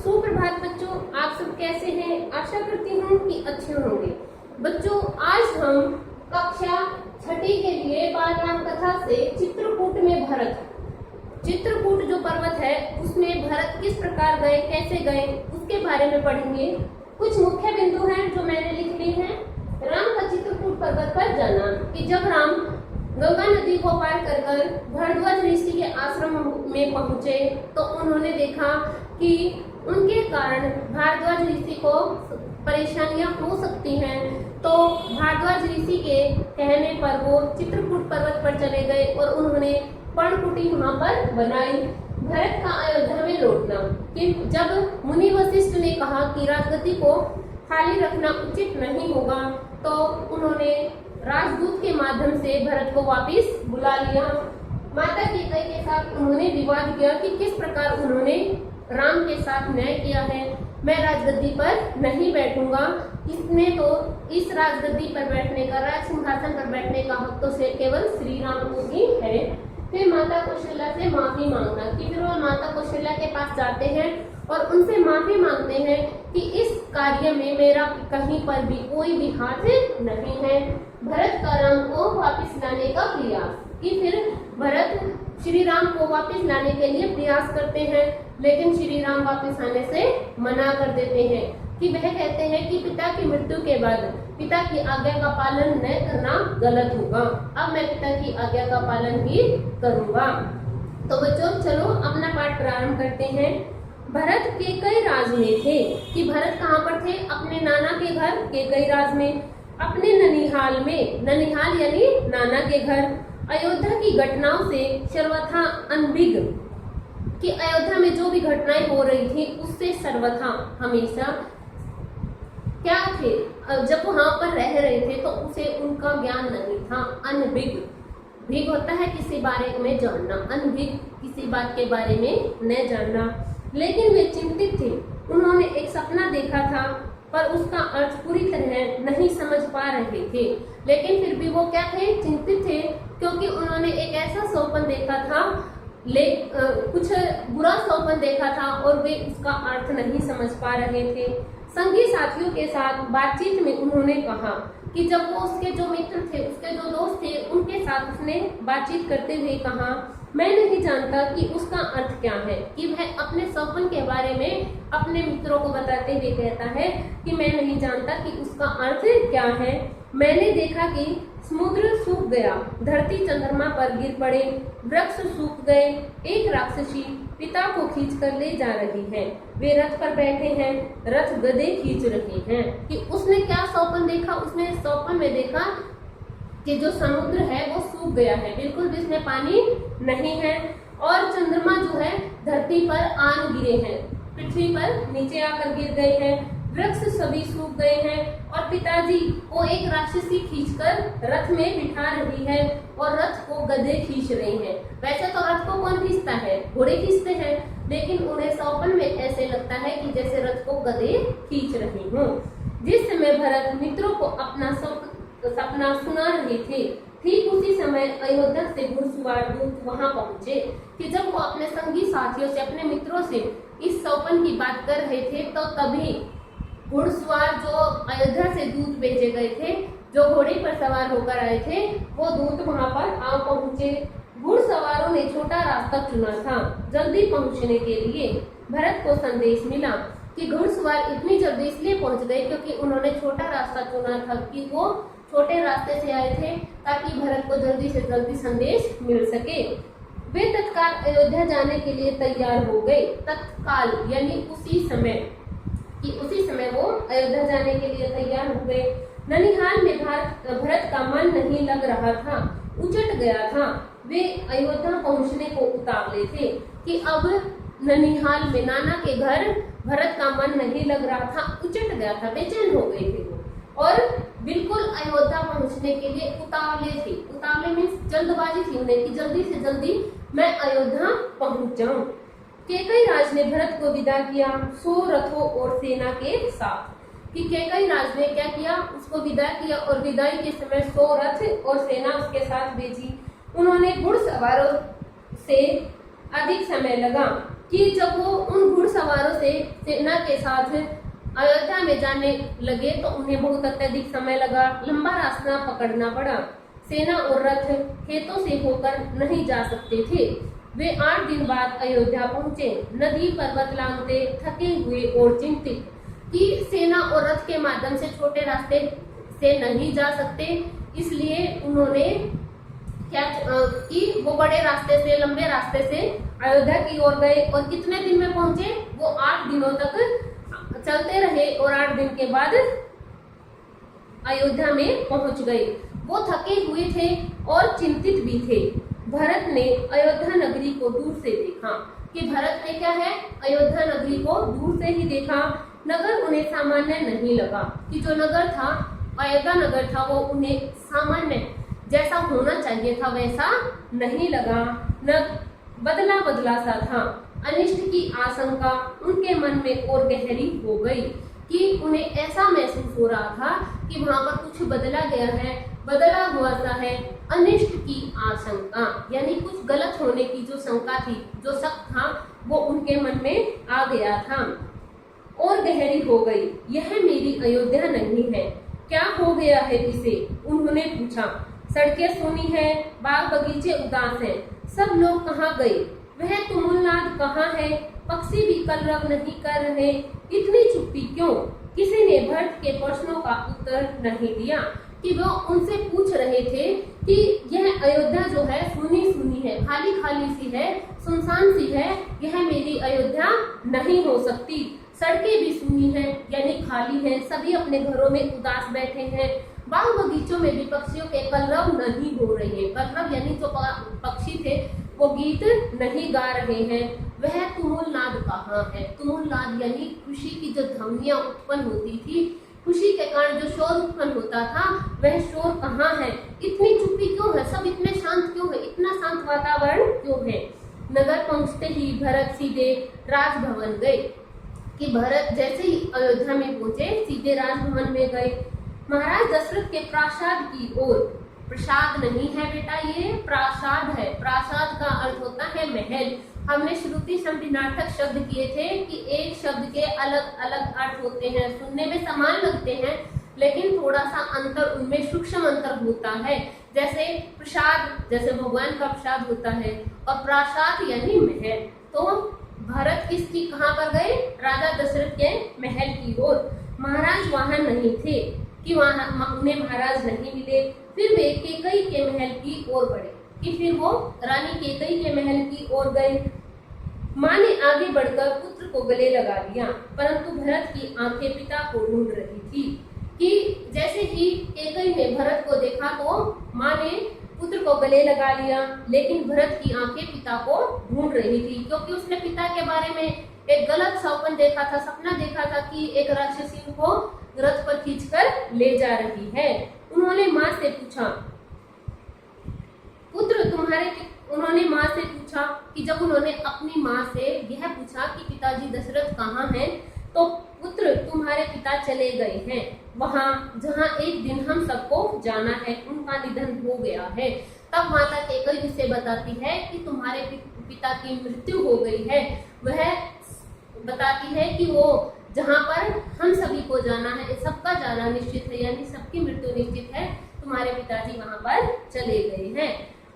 सुप्रभात बच्चों, आप सब कैसे हैं? आशा करती हूँ कि अच्छे होंगे। बच्चों, आज हम कक्षा छठी के लिए बाल राम कथा से चित्रकूट में भरत, चित्रकूट जो पर्वत है उसमें भरत किस प्रकार गए, कैसे गए, उसके बारे में पढ़ेंगे। कुछ मुख्य बिंदु हैं जो मैंने लिख ली हैं। राम का चित्रकूट पर्वत पर जाना, कि जब राम गंगा नदी को पार कर भारद्वाज ऋषि के आश्रम में पहुंचे तो उन्होंने देखा कि उनके कारण भारद्वाज ऋषि को परेशानियां हो सकती हैं। तो भारद्वाज ऋषि के कहने पर वो चित्रकूट पर्वत पर चले गए और उन्होंने पर्णकुटी वहां पर बनाई। भरत का अयोध्या में लौटना, कि जब मुनि वशिष्ठ ने कहा कि राजगद्दी को खाली रखना उचित नहीं होगा तो उन्होंने राजदूत के माध्यम से भरत को वापस बुला लिया। माता कैकेयी के साथ उन्होंने विवाद किया कि किस प्रकार उन्होंने राम के साथ न्याय किया है। मैं राजगद्दी पर नहीं बैठूंगा, इसमें तो इस राजगद्दी पर बैठने का, राज सिंहासन पर बैठने का हक तो केवल श्री राम को ही है। फिर माता कौशल्या से माफी मांगना, कि फिर वो माता कौशल्या के पास जाते हैं और उनसे माफी मांगते हैं कि इस कार्य में मेरा कहीं पर भी कोई भी हाथ नहीं है। भरत का राम को वापस लाने का प्रयास, कि फिर भरत श्री राम को वापस लाने के लिए प्रयास करते हैं, लेकिन श्री राम वापस आने से मना कर देते हैं। कि वह कहते हैं कि पिता की मृत्यु के बाद पिता की आज्ञा का पालन न करना गलत होगा, अब मैं पिता की आज्ञा का पालन ही करूंगा। तो बच्चों, चलो अपना पाठ प्रारंभ करते हैं। भरत कैकेयी राज में थे, कि भरत कहाँ पर थे? अपने नाना के घर कैकेयी राज में, अपने ननिहाल में, ननिहाल यानी नाना के घर। अयोध्या की घटनाओं से सर्वथा अनभिज्ञ, कि अयोध्या में जो भी घटनाएं हो रही थी उससे सर्वथा हमेशा क्या थे, जब वहां पर रह रहे थे तो उसे उनका ज्ञान नहीं था। अनभिज्ञ, भिज्ञ होता है किसी बारे में जानना, अनभिज्ञ किसी बात के बारे में न जानना। लेकिन वे चिंतित थे। उन्होंने एक सपना देखा था पर उसका अर्थ पूरी तरह नहीं समझ पा रहे थे, लेकिन फिर भी वो क्या थे? चिंतित थे, क्योंकि उन्होंने एक ऐसा स्वप्न देखा था, कुछ बुरा स्वप्न देखा था और वे उसका अर्थ नहीं समझ पा रहे थे। संगी साथियों के साथ बातचीत में उन्होंने कहा कि जब वो उसके जो मित्र थे, उसके जो दोस्त थे, उनके साथ उसने बातचीत करते हुए कहा, मैं नहीं जानता कि उसका अर्थ क्या है। कि वह अपने स्वप्न के बारे में अपने मित्रों को बताते हुए कहता है कि मैं नहीं जानता कि उसका अर्थ क्या है। मैंने देखा कि समुद्र सूख गया, धरती चंद्रमा पर गिर पड़े, वृक्ष सूख गए, एक राक्षसी पिता को खींच कर ले जा रही है, वे रथ पर बैठे हैं, रथ गधे खींच रहे हैं। कि उसने क्या स्वप्न देखा? उसने स्वप्न में देखा कि जो समुद्र है वो सूख गया है, बिल्कुल भी इसमें पानी नहीं है, और चंद्रमा जो है धरती पर आन गिरे हैं, पृथ्वी पर नीचे आकर गिर गए हैं, वृक्ष सभी सूख गए हैं, और पिताजी को एक राक्षसी खींचकर रथ में बिठा रही है और रथ को गधे खींच रहे हैं। वैसे तो रथ को कौन खींचता है? घोड़े खींचते हैं, लेकिन उन्हें स्वप्न में ऐसे लगता है कि जैसे रथ को गधे खींच रही हों। जिस समय भरत मित्रों को अपना सपना सुना रहे थे, ठीक उसी समय अयोध्या से घुड़सवार दूत वहां पहुंचे। कि जब वो अपने संगी साथियों से, अपने मित्रों से इस स्वप्न की बात कर रहे थे, तो तभी घुड़सवार जो अयोध्या से दूत भेजे गए थे, जो घोड़े पर सवार होकर आए थे, वो दूत वहां पर आ पहुंचे। घुड़सवारों ने छोटा रास्ता चुना था जल्दी पहुंचने के लिए। भरत को संदेश मिला कि घुड़सवार इतनी जल्दी इसलिए पहुंच गए क्योंकि उन्होंने छोटा रास्ता चुना था, कि वो छोटे रास्ते से आए थे ताकि भरत को जल्दी से जल्दी संदेश मिल सके। वे तत्काल अयोध्या जाने के लिए तैयार हो गए। तत्काल यानी उसी समय, कि उसी समय वो अयोध्या जाने के लिए तैयार हो गए। ननिहाल में भरत का मन नहीं लग रहा था, उचट गया था। वे अयोध्या पहुंचने को उतावले थे, कि अब ननिहाल में नाना के घर भरत का मन नहीं लग रहा था, उचट गया था, बेचैन हो गए थे और बिल्कुल अयोध्या पहुंचने के लिए उतावले थे। उतावले में जल्दबाजी थी उन्हें कि जल्दी से जल्दी मैं अयोध्या पहुंच जाऊं। कैकेयी राज ने भरत को विदा किया 100 रथों और सेना के साथ। कि कैकेयी राज ने क्या किया? उसको विदा किया और विदाई के समय 100 रथ और सेना उसके साथ भेजी। उन्होंने घुड़सवारों से अधिक समय लगा कि जब वो उन घुड़सवारों से सेना के साथ अयोध्या में जाने लगे तो उन्हें बहुत अत्यधिक समय लगा, लंबा रास्ता पकड़ना पड़ा। सेना और रथ खेतों से होकर नहीं जा सकते थे। वे 8 दिन बाद अयोध्या पहुंचे, नदी पर्वत लांघते, थके हुए और चिंतित कि सेना और रथ के माध्यम से छोटे रास्ते से नहीं जा सकते, इसलिए उन्होंने क्या कि वो बड़े रास्ते से, लंबे रास्ते से अयोध्या की ओर गए और कितने दिन में पहुंचे? वो 8 दिनों तक चलते रहे और 8 दिन के बाद अयोध्या में पहुंच गए। वो थके हुए थे और चिंतित भी थे। भरत ने अयोध्या नगरी को दूर से देखा कि भरत ने क्या है, अयोध्या नगरी को दूर से ही देखा। नगर उन्हें सामान्य नहीं लगा कि जो नगर था, अयोध्या नगर था, वो उन्हें सामान्य जैसा होना चाहिए था वैसा नहीं लगा, न बदला बदला सा था। अनिष्ट की आशंका उनके मन में और गहरी हो गई कि उन्हें ऐसा महसूस हो रहा था कि वहां पर कुछ बदला गया है, बदला हुआ सा है। अनिष्ट की आशंका यानी कुछ गलत होने की जो शंका थी, जो शक था, वो उनके मन में आ गया था और गहरी हो गई। यह मेरी अयोध्या नहीं है, क्या हो गया है इसे? उन्होंने पूछा। सड़कें सूनी है, बाग बगीचे उदास हैं, सब लोग कहाँ गए? वह तुमुलनाद कहाँ है? पक्षी भी कलरव नहीं कर रहे, इतनी चुप्पी क्यों? किसी ने भरत के प्रश्नों का उत्तर नहीं दिया कि वो उनसे पूछ रहे थे कि यह अयोध्या जो है सूनी सूनी है, खाली खाली सी है, सुनसान सी है, यह मेरी अयोध्या नहीं हो सकती। सड़कें भी सूनी हैं यानी खाली हैं, सभी अपने घरों में उदास बैठे हैं। बाग बगीचों में भी पक्षियों के कलरव नहीं हो रहे हैं, कलरव यानी जो पक्षी थे वो गीत नहीं गा रहे हैं। वह तुमुलनाद कहाँ है? तुमुलनाद यानी खुशी की जो ध्वनियां उत्पन्न होती थी, खुशी के कारण जो शोर उत्पन्न होता था, वह शोर कहाँ है? इतनी चुप्पी क्यों है? सब इतने शांत क्यों है? इतना शांत वातावरण क्यों है? नगर पहुंचते ही भरत सीधे राजभवन गए कि भरत जैसे ही अयोध्या में पहुंचे सीधे राजभवन में गए। महाराज दशरथ के प्रासाद की ओर, प्रसाद नहीं है बेटा, ये प्रासाद है। प्रासाद का अर्थ होता है महल। हमने श्रुति संधिनार्थक शब्द किए थे कि एक शब्द के अलग अलग अर्थ होते हैं, सुनने में समान लगते हैं लेकिन थोड़ा सा अंतर उनमें सूक्ष्म अंतर होता है। जैसे प्रसाद जैसे भगवान का प्रसाद होता है और प्रासाद यानी महल। तो भरत किसकी कहाँ पर गए? राजा दशरथ के महल की ओर। महाराज वहां नहीं थे कि वहां उन्हें महाराज नहीं मिले। फिर वे कैकेयी के महल की ओर बढ़े कि फिर वो रानी कैकेयी के महल की ओर गए। माँ ने आगे बढ़कर पुत्र को गले लगा लिया, परंतु भरत की आंखें पिता को ढूंढ रही थी कि जैसे ही कैकेयी ने भरत को देखा तो माँ ने पुत्र को गले लगा लिया, लेकिन भरत की आंखें पिता को ढूंढ रही थी क्योंकि उसने पिता के बारे में एक गलत सपन देखा था, सपना देखा था कि एक राक्षसी को रथ पर खींचकर ले जा रही है। उन्होंने माँ से पूछा, पुत्र तुम्हारे, उन्होंने माँ से पूछा कि जब उन्होंने अपनी माँ से यह पूछा कि पिताजी दशरथ कहाँ हैं, तो पुत्र तुम्हारे पिता चले गए हैं वहां जहां एक दिन हम सबको जाना है, उनका निधन हो गया है। तब माता कैकेयी से बताती है कि तुम्हारे पिता की मृत्यु हो गई है। वह बताती है कि वो जहाँ पर हम सभी को जाना है, सबका जाना निश्चित है, यानी सबकी मृत्यु निश्चित है, तुम्हारे पिताजी वहां पर चले गए हैं।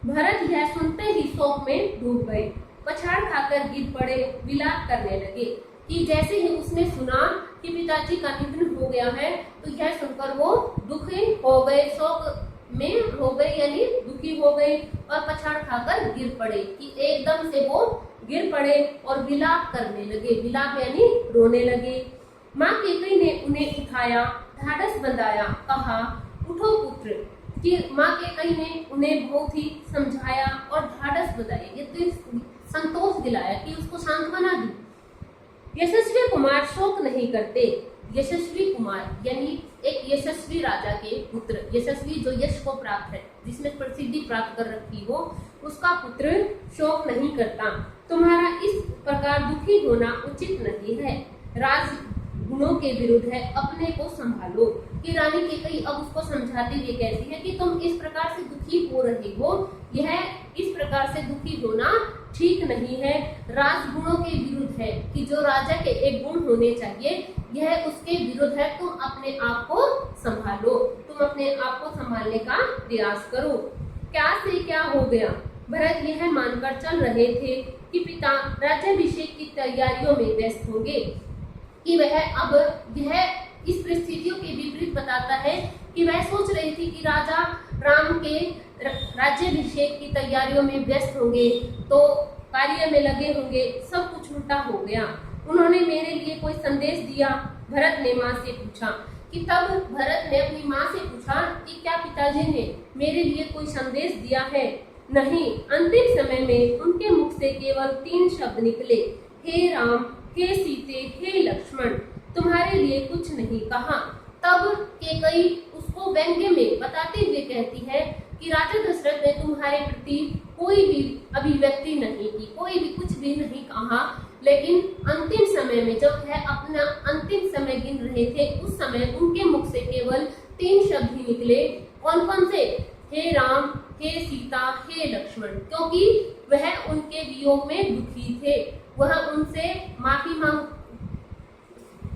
भरत यह सुनते ही शोक में डूब गए, पछाड़ खाकर गिर पड़े, विलाप करने लगे कि जैसे ही उसने सुना कि पिताजी का निधन हो गया है तो यह सुनकर वो दुखी हो गए, शोक में हो गए यानी दुखी हो गए और पछाड़ खाकर गिर पड़े कि एकदम से वो गिर पड़े और विलाप करने लगे। विलाप यानी रोने लगे। माँ कैकेयी ने उन्हें उठाया, ढाढ़स बंधाया, कहा उठो पुत्र। कि माँ कैकेयी ने उन्हें बहुत ही समझाया और ढाढ़स बंधाया, ये तो संतोष दिलाया कि उसको सांत्वना दी। यशस्वी कुमार शोक नहीं करते। यशस्वी कुमार यानी एक यशस्वी राजा के पुत्र, यशस्वी जो यश को प्राप्त है, जिसने प्रसिद्धि प्राप्त कर रखी हो, उसका पुत्र शोक नहीं करता। तुम्हारा इस प्रकार दुखी होना उचित नहीं है। गुणों के विरुद्ध है, अपने को संभालो। कि रानी कैकेयी अब उसको समझाते हुए कहती है कि तुम इस प्रकार से दुखी हो रहे हो, यह इस प्रकार से दुखी होना ठीक नहीं है, राजगुणों के विरुद्ध है, कि जो राजा के एक गुण होने चाहिए यह उसके विरुद्ध है, तुम अपने आप को संभालो, तुम अपने आप को संभालने का प्रयास करो। क्या से क्या हो गया, भरत यह मानकर चल रहे थे कि पिता राज्याभिषेक की तैयारियों में व्यस्त होंगे, कि वह अब यह इस परिस्थितियों के विपरीत बताता है कि वह सोच रही थी कि राजा राम के राज्याभिषेक की तैयारियों में व्यस्त होंगे, तो कार्य में लगे होंगे, सब कुछ उल्टा हो गया। उन्होंने मेरे लिए कोई संदेश दिया, भरत ने माँ से पूछा। कि तब भरत ने अपनी माँ से पूछा कि क्या पिताजी ने मेरे लिए कोई संदेश दिया है? नहीं, अंतिम समय में उनके मुख से केवल 3 शब्द निकले, हे राम, हे सीते, हे लक्ष्मण, तुम्हारे लिए कुछ नहीं कहा। तब कैकेयी उसको व्यंग्य में बताते हुए कहती है कि राजा दशरथ ने तुम्हारे प्रति कोई भी अभिव्यक्ति नहीं की, कोई भी कुछ भी नहीं कहा, लेकिन अंतिम समय में जब वह अपना अंतिम समय गिन रहे थे उस समय उनके मुख से केवल 3 शब्द ही निकले। कौन कौन से? हे राम, हे सीता, हे लक्ष्मण, क्योंकि वह उनके वियोग में दुखी थे, वह उनसे माफी मांग,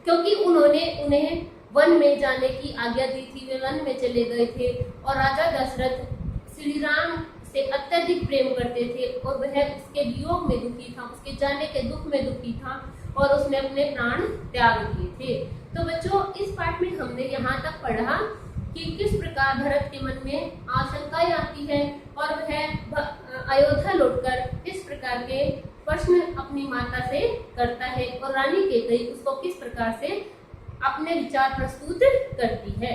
क्योंकि उन्होंने उन्हें वन में जाने की आज्ञा दी थी, वे वन में चले गए थे और राजा दशरथ श्री राम से अत्यधिक प्रेम करते थे और वह उसके वियोग में दुखी था, उसके जाने के दुख में दुखी था और उसने अपने प्राण त्याग दिए थे। तो बच्चों, इस पाठ में हमने यहाँ तक पढ़ा कि किस प्रकार भरत के मन में आशंकाएं आती है और वह अयोध्या लौटकर इस प्रकार के प्रश्न अपनी माता से करता है और रानी कैकेयी उसको किस प्रकार से अपने विचार प्रस्तुत करती है।